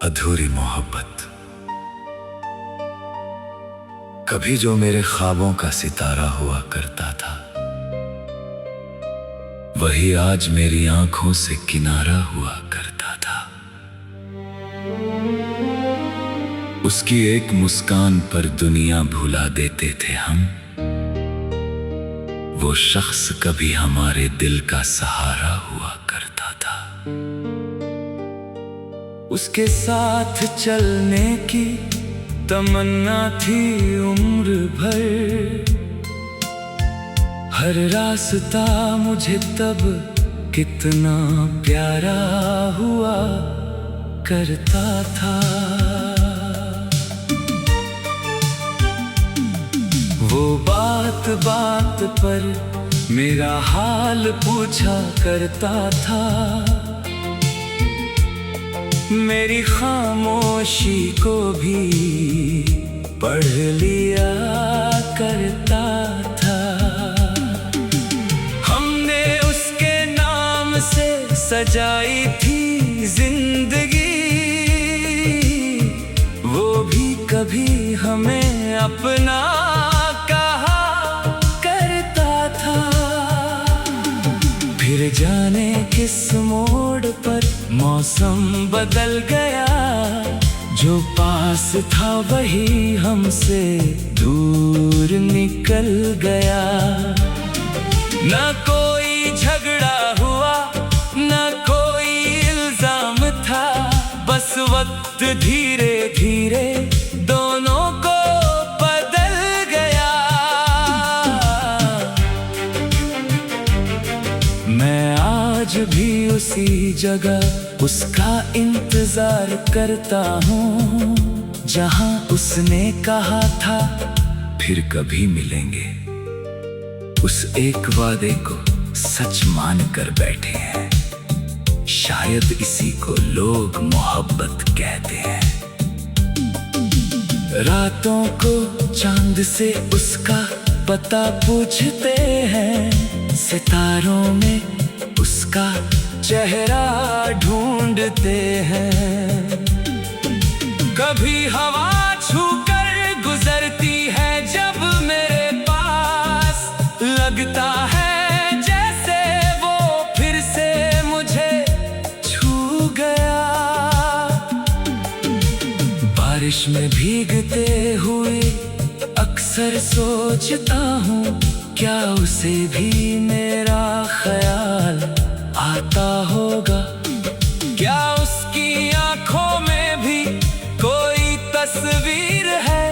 अधूरी मोहब्बत। कभी जो मेरे ख्वाबों का सितारा हुआ करता था, वही आज मेरी आंखों से किनारा हुआ करता था। उसकी एक मुस्कान पर दुनिया भुला देते थे हम। वो शख्स कभी हमारे दिल का सहारा हुआ करता था। उसके साथ चलने की तमन्ना थी उम्र भर। हर रास्ता मुझे तब कितना प्यारा हुआ करता था। वो बात बात पर मेरा हाल पूछा करता था। मेरी खामोशी को भी पढ़ लिया करता था। हमने उसके नाम से सजाई थी जिंदगी। वो भी कभी हमें अपना कहा करता था। फिर जाने किस मोड़ पर मौसम बदल गया। जो पास था वही हमसे दूर निकल गया। न कोई झगड़ा हुआ, न कोई इल्जाम था। बस वक्त धीरे धीरे दोनों को बदल गया। मैं आज भी उसी जगह उसका इंतजार करता हूँ, जहाँ उसने कहा था फिर कभी मिलेंगे। उस एक वादे को सच मान कर बैठे हैं। शायद इसी को लोग मोहब्बत कहते हैं। रातों को चांद से उसका पता पूछते हैं। सितारों में उसका चेहरा ढूंढते हैं। कभी हवा छूकर गुजरती है जब मेरे पास। लगता है जैसे वो फिर से मुझे छू गया। बारिश में भीगते हुए अक्सर सोचता हूँ, क्या उसे भी मेरा ख्याल आता होगा। क्या उसकी आंखों में भी कोई तस्वीर है।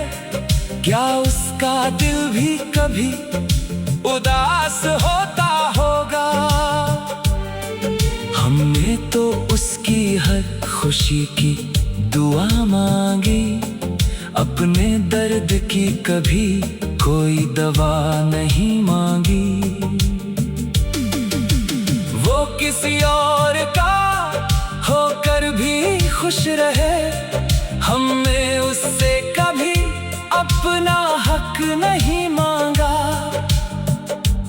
क्या उसका दिल भी कभी उदास होता होगा। हमने तो उसकी हर खुशी की दुआ मांगी। अपने दर्द की कभी कोई दवा नहीं मांगी। वो किसी और का होकर भी खुश रहे। हमने उससे कभी अपना हक नहीं मांगा।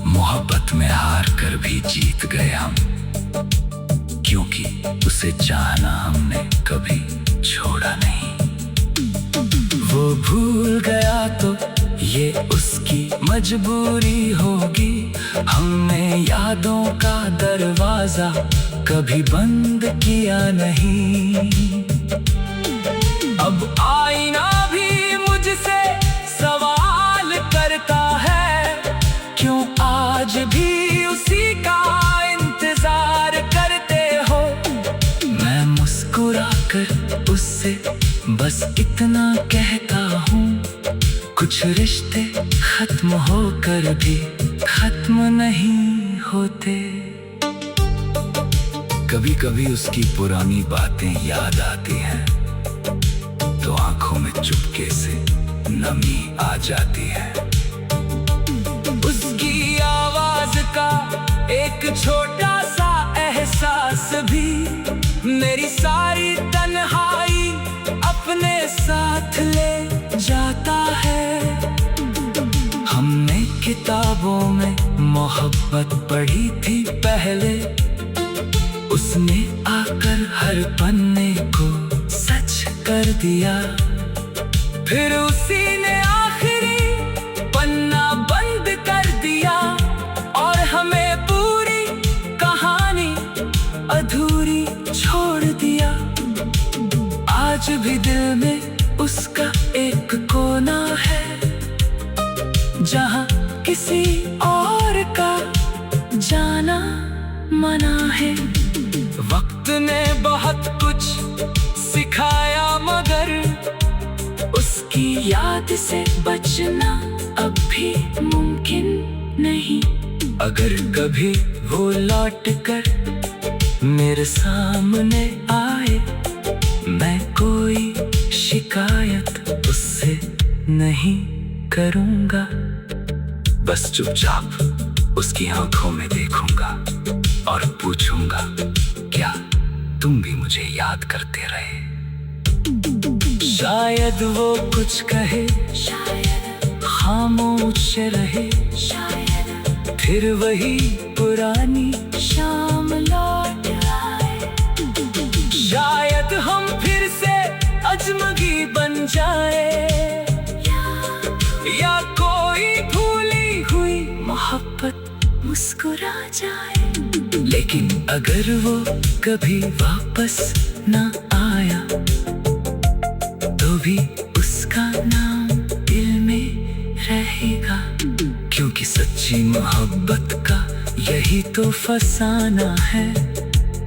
मोहब्बत में हार कर भी जीत गए हम, क्योंकि उसे चाहना हमने कभी छोड़ा नहीं। वो भूल गया तो ये उसकी मजबूरी होगी। हमने यादों का दरवाजा कभी बंद किया नहीं। अब आईना भी मुझसे सवाल करता है, क्यों आज भी उसी का इंतजार करते हो। मैं मुस्कुराकर उससे बस इतना कहता हूँ, कुछ रिश्ते खत्म होकर भी खत्म नहीं होते। कभी कभी उसकी पुरानी बातें याद आती हैं, तो आंखों में चुपके से नमी आ जाती है। उसकी आवाज का एक छोटा सा एहसास भी मेरी सारी तन्हाई अपने साथ ले जाता है। हमने किताबों में मोहब्बत पढ़ी थी पहले। उसने आकर हर पन्ने को सच दिया। फिर उसी ने आखिरी पन्ना बंद कर दिया और हमें पूरी कहानी अधूरी छोड़ दिया। आज भी दिल में उसका एक कोना है जहां किसी और का जाना मना है। वक्त ने बहुत कुछ सिखाया मगर उसकी याद से बचना अब भी मुमकिन नहीं। अगर कभी वो लौट कर मेरे सामने आए, मैं कोई शिकायत उससे नहीं करूँगा। बस चुपचाप उसकी आंखों में देखूंगा और पूछूंगा, क्या तुम भी मुझे याद करते रहे? शायद वो कुछ कहे, शायद खामोश रहे, शायद फिर वही पुरानी शाम लौट आए। शायद हम फिर से अजनबी बन जाए या कोई भूली हुई मोहब्बत मुस्कुरा जाए। लेकिन अगर वो कभी वापस ना आया तो भी उसका नाम दिल में रहेगा, क्योंकि सच्ची मोहब्बत का यही तो फसाना है।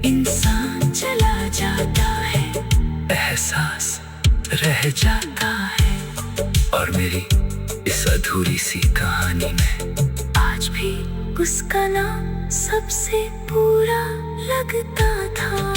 इंसान चला जाता है, एहसास रह जाता है, और मेरी इस अधूरी सी कहानी में आज भी उसका नाम सबसे पूरा लगता था।